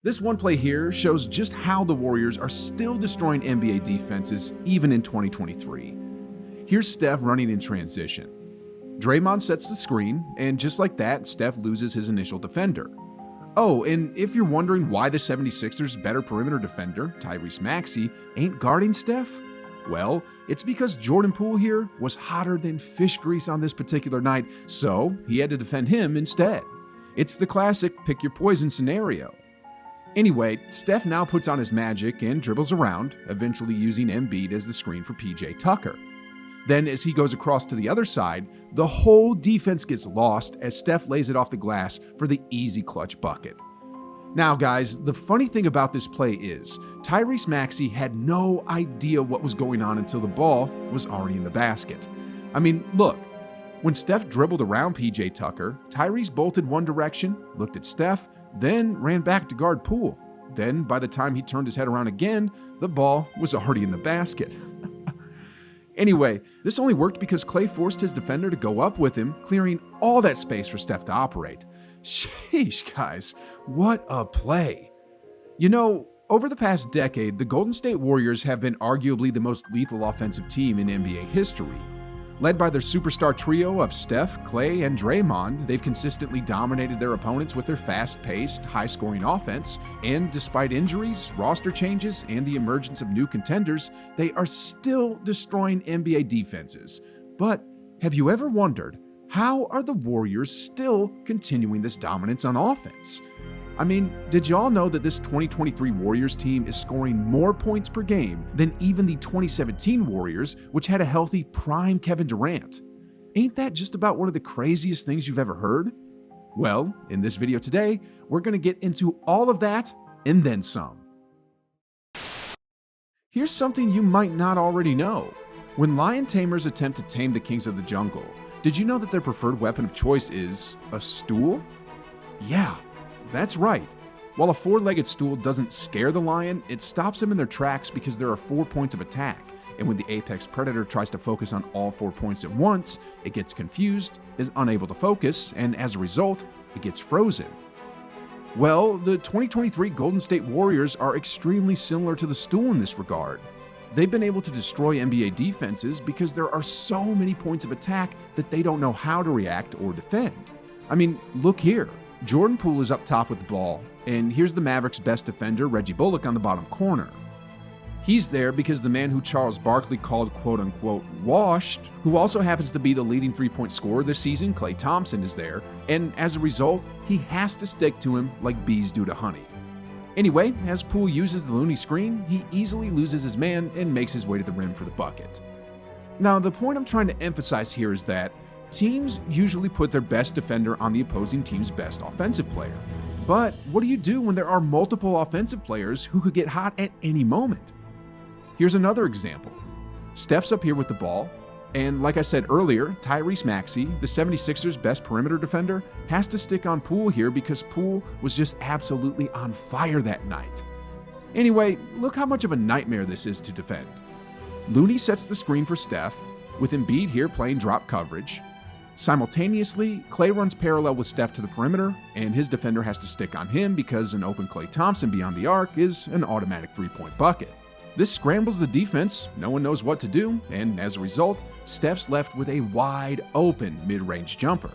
This one play here shows just how the Warriors are still destroying NBA defenses even in 2023. Here's Steph running in transition. Draymond sets the screen, and just like that, Steph loses his initial defender. Oh, and if you're wondering why the 76ers' better perimeter defender, Tyrese Maxey, ain't guarding Steph, well, it's because Jordan Poole here was hotter than fish grease on this particular night, so he had to defend him instead. It's the classic pick your poison scenario. Anyway, Steph now puts on his magic and dribbles around, eventually using Embiid as the screen for PJ Tucker. Then as he goes across to the other side, the whole defense gets lost as Steph lays it off the glass for the easy clutch bucket. Now guys, the funny thing about this play is, Tyrese Maxey had no idea what was going on until the ball was already in the basket. I mean, look, when Steph dribbled around PJ Tucker, Tyrese bolted one direction, looked at Steph, then ran back to guard Poole. Then, by the time he turned his head around again, the ball was already in the basket. Anyway, this only worked because Klay forced his defender to go up with him, clearing all that space for Steph to operate. Sheesh, guys, what a play. You know, over the past decade, the Golden State Warriors have been arguably the most lethal offensive team in NBA history. Led by their superstar trio of Steph, Klay, and Draymond, they've consistently dominated their opponents with their fast-paced, high-scoring offense, and despite injuries, roster changes, and the emergence of new contenders, they are still destroying NBA defenses. But have you ever wondered, how are the Warriors still continuing this dominance on offense? I mean, did y'all know that this 2023 Warriors team is scoring more points per game than even the 2017 Warriors, which had a healthy prime Kevin Durant? Ain't that just about one of the craziest things you've ever heard? Well, in this video today, we're going to get into all of that and then some. Here's something you might not already know. When lion tamers attempt to tame the kings of the jungle, did you know that their preferred weapon of choice is a stool? Yeah. That's right. While a four-legged stool doesn't scare the lion, it stops them in their tracks because there are 4 points of attack, and when the apex predator tries to focus on all 4 points at once, it gets confused, is unable to focus, and as a result, it gets frozen. Well, the 2023 Golden State Warriors are extremely similar to the stool in this regard. They've been able to destroy NBA defenses because there are so many points of attack that they don't know how to react or defend. I mean, look here. Jordan Poole is up top with the ball, and here's the Mavericks' best defender, Reggie Bullock, on the bottom corner. He's there because the man who Charles Barkley called quote-unquote washed, who also happens to be the leading three-point scorer this season, Klay Thompson, is there, and as a result, he has to stick to him like bees do to honey. Anyway, as Poole uses the loony screen, he easily loses his man and makes his way to the rim for the bucket. Now, the point I'm trying to emphasize here is that teams usually put their best defender on the opposing team's best offensive player. But what do you do when there are multiple offensive players who could get hot at any moment? Here's another example. Steph's up here with the ball, and like I said earlier, Tyrese Maxey, the 76ers' best perimeter defender, has to stick on Poole here because Poole was just absolutely on fire that night. Anyway, look how much of a nightmare this is to defend. Looney sets the screen for Steph, with Embiid here playing drop coverage. Simultaneously, Klay runs parallel with Steph to the perimeter, and his defender has to stick on him because an open Klay Thompson beyond the arc is an automatic three-point bucket. This scrambles the defense, no one knows what to do, and as a result, Steph's left with a wide open mid-range jumper.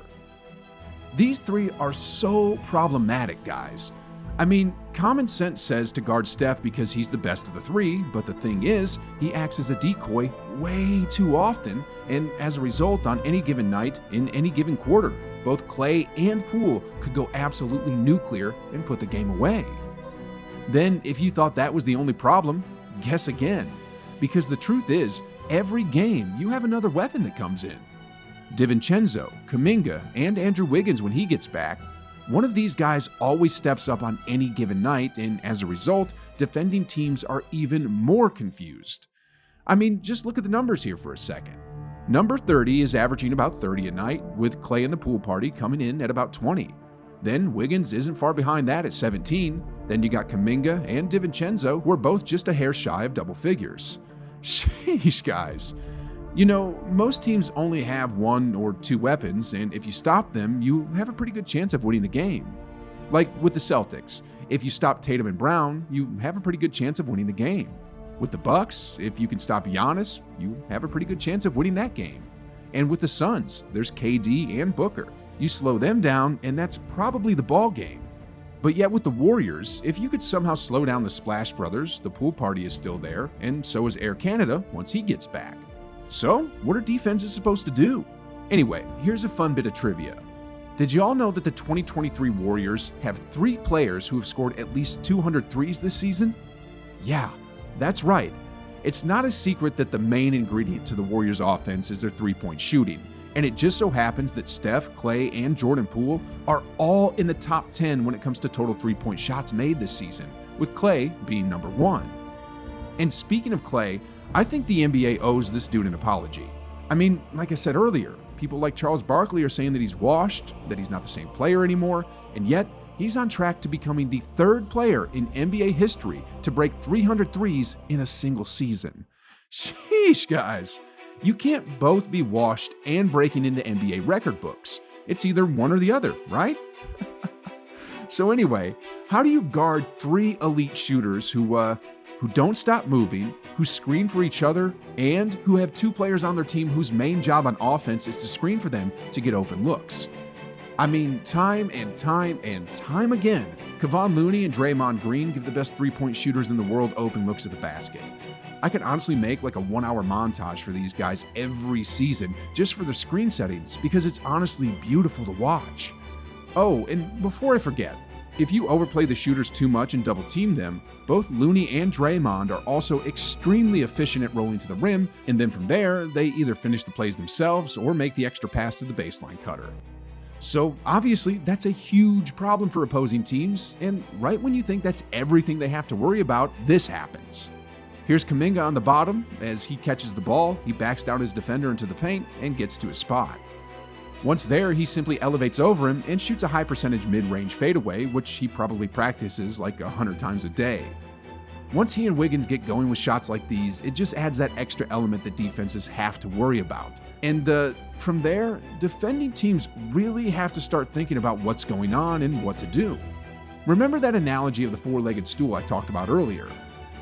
These three are so problematic, guys. I mean, common sense says to guard Steph because he's the best of the three, but the thing is, he acts as a decoy way too often, and as a result, on any given night, in any given quarter, both Klay and Poole could go absolutely nuclear and put the game away. Then, if you thought that was the only problem, guess again. Because the truth is, every game you have another weapon that comes in. DiVincenzo, Kuminga, and Andrew Wiggins when he gets back. One of these guys always steps up on any given night, and as a result, defending teams are even more confused. I mean, just look at the numbers here for a second. Number 30 is averaging about 30 a night, with Klay and the Pool Party coming in at about 20. Then Wiggins isn't far behind that at 17. Then you got Kuminga and DiVincenzo, who are both just a hair shy of double figures. Sheesh, guys. You know, most teams only have 1 or 2 weapons, and if you stop them, you have a pretty good chance of winning the game. Like with the Celtics, If you stop Tatum and Brown, you have a pretty good chance of winning the game. With the Bucks, if you can stop Giannis, you have a pretty good chance of winning that game. And with the Suns, there's KD and Booker. You slow them down, and that's probably the ball game. But yet with the Warriors, if you could somehow slow down the Splash Brothers, the pool party is still there, and so is Air Canada once he gets back. So, what are defenses supposed to do? Anyway, here's a fun bit of trivia. Did you all know that the 2023 Warriors have 3 players who have scored at least 200 threes this season? Yeah, that's right. It's not a secret that the main ingredient to the Warriors' offense is their three-point shooting, and it just so happens that Steph, Klay, and Jordan Poole are all in the top 10 when it comes to total three-point shots made this season, with Klay being number 1. And speaking of Klay, I think the NBA owes this dude an apology. I mean, like I said earlier, people like Charles Barkley are saying that he's washed, that he's not the same player anymore, and yet he's on track to becoming the 3rd player in NBA history to break 300 threes in a single season. Sheesh, guys. You can't both be washed and breaking into NBA record books. It's either one or the other, right? So anyway, how do you guard 3 elite shooters who don't stop moving, who screen for each other, and who have 2 players on their team whose main job on offense is to screen for them to get open looks? I mean, time and time again, Kevon Looney and Draymond Green give the best three-point shooters in the world open looks at the basket. I could honestly make like a 1-hour montage for these guys every season just for their screen settings because it's honestly beautiful to watch. Oh, and before I forget, if you overplay the shooters too much and double team them, both Looney and Draymond are also extremely efficient at rolling to the rim, and then from there, they either finish the plays themselves or make the extra pass to the baseline cutter. So obviously, that's a huge problem for opposing teams, and right when you think that's everything they have to worry about, this happens. Here's Kuminga on the bottom. As he catches the ball, he backs down his defender into the paint and gets to his spot. Once there, he simply elevates over him and shoots a high percentage mid-range fadeaway, which he probably practices like 100 times a day. Once he and Wiggins get going with shots like these, it just adds that extra element that defenses have to worry about. And from there, defending teams really have to start thinking about what's going on and what to do. Remember that analogy of the 4-legged stool I talked about earlier?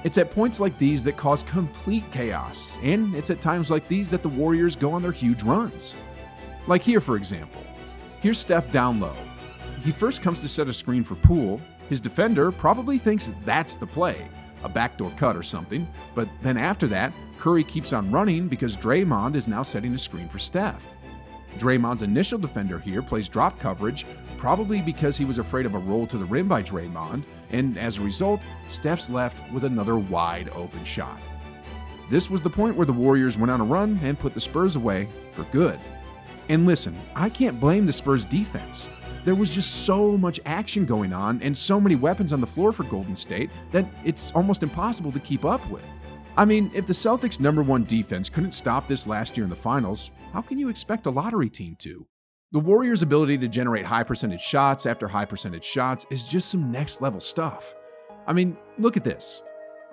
It's at points like these that cause complete chaos, and it's at times like these that the Warriors go on their huge runs. Like here, for example. Here's Steph down low. He first comes to set a screen for Poole. His defender probably thinks that's the play, a backdoor cut or something, but then after that, Curry keeps on running because Draymond is now setting a screen for Steph. Draymond's initial defender here plays drop coverage, probably because he was afraid of a roll to the rim by Draymond, and as a result, Steph's left with another wide open shot. This was the point where the Warriors went on a run and put the Spurs away for good. And listen, I can't blame the Spurs defense. There was just so much action going on and so many weapons on the floor for Golden State that it's almost impossible to keep up with. I mean, if the Celtics' #1 defense couldn't stop this last year in the finals, how can you expect a lottery team to? The Warriors' ability to generate high percentage shots after high percentage shots is just some next level stuff. I mean, look at this.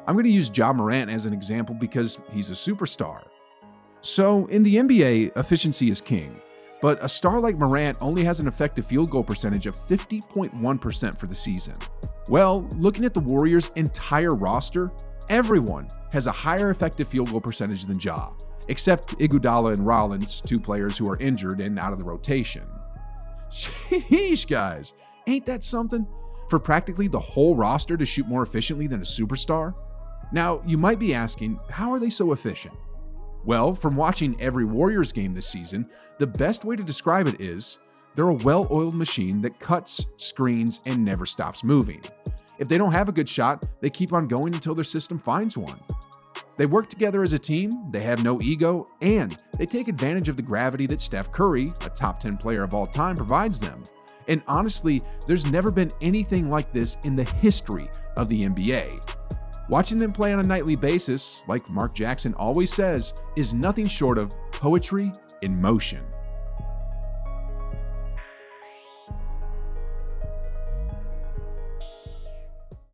I'm going to use Ja Morant as an example because he's a superstar. So in the NBA, efficiency is king, but a star like Morant only has an effective field goal percentage of 50.1% for the season. Well, looking at the Warriors' entire roster, everyone has a higher effective field goal percentage than Ja, except Iguodala and Rollins, 2 players who are injured and out of the rotation. Sheesh, guys, ain't that something? For practically the whole roster to shoot more efficiently than a superstar? Now, you might be asking, how are they so efficient? Well, from watching every Warriors game this season, the best way to describe it is, they're a well-oiled machine that cuts, screens, and never stops moving. If they don't have a good shot, they keep on going until their system finds one. They work together as a team, they have no ego, and they take advantage of the gravity that Steph Curry, a top 10 player of all time, provides them. And honestly, there's never been anything like this in the history of the NBA. Watching them play on a nightly basis, like Mark Jackson always says, is nothing short of poetry in motion.